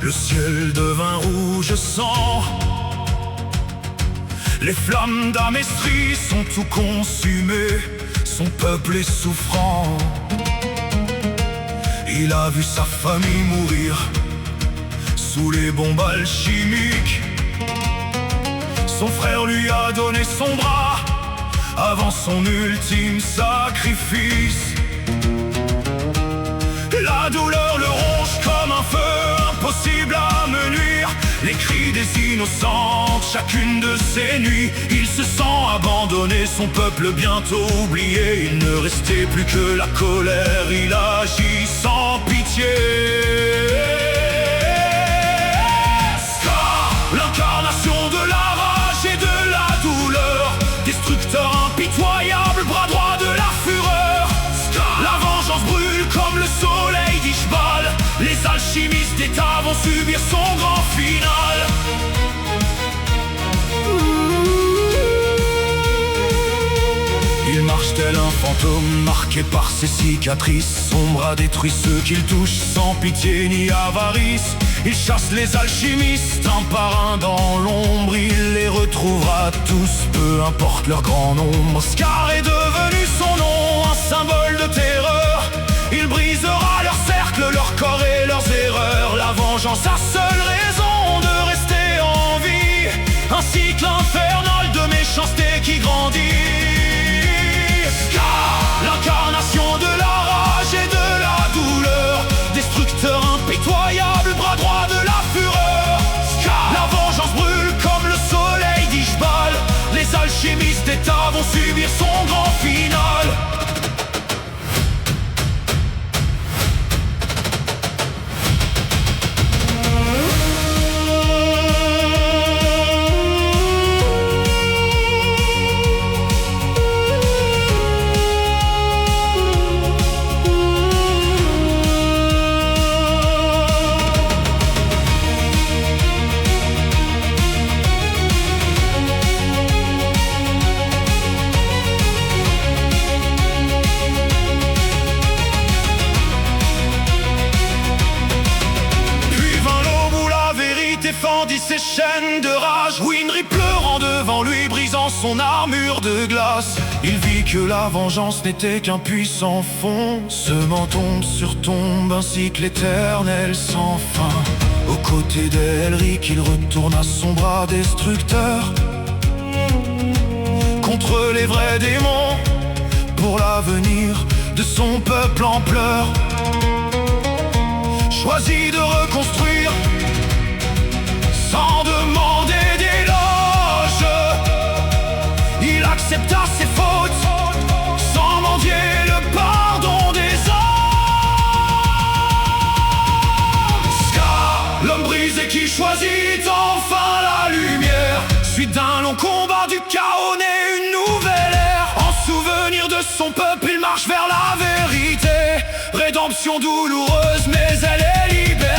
Le ciel devint rouge sang. Les flammes d'Amestris sont tout consumées. Son peuple est souffrant. Il a vu sa famille mourir sous les bombes alchimiques. Son frère lui a donné son bras avant son ultime sacrifice. La douleur le ronge comme un feu impossible à me nuire. Les cris des innocents, chacune de ces nuits. Il se sent abandonné, son peuple bientôt oublié. Il ne restait plus que la colère, il agit sans pitié. Scar, l'incarnation de la rage et de la douleur. Destructeur impitoyable, bras droit de la fureur. Scar, la vengeance brûle comme le soleil d'Ishbal. Les alchimistes d'État vont subir son grand final. Il marche tel un fantôme marqué par ses cicatrices. Son bras détruit ceux qu'il touche sans pitié ni avarice. Il chasse les alchimistes un par un dans l'ombre. Il les retrouvera tous, peu importe leur grand nombre. Scar est devenu son nom, un symbole de terreur. Il brisera leur cercle, leur corps et leurs erreurs. La vengeance a seule raison de rester en vie. Un cycle infernal de méchanceté qui grandit. Scar, l'incarnation de la rage et de la douleur. Destructeur impitoyable, bras droit de la fureur. Scar, la vengeance brûle comme le soleil d'Ishbal. Les alchimistes d'État vont subir son grand final. Défendit ses chaînes de rage. Winry pleurant devant lui, brisant son armure de glace. Il vit que la vengeance n'était qu'un puissant fond, semant tombe sur tombe, un cycle éternel sans fin. Aux côtés d'Elric, il retourne à son bras destructeur contre les vrais démons, pour l'avenir de son peuple en pleurs. Choisit de reconstruire sans demander d'éloge. Il accepta ses fautes sans mendier le pardon des hommes. Scar, l'homme brisé qui choisit enfin la lumière. Suite d'un long combat du chaos naît une nouvelle ère. En souvenir de son peuple, il marche vers la vérité. Rédemption douloureuse, mais elle est libérée.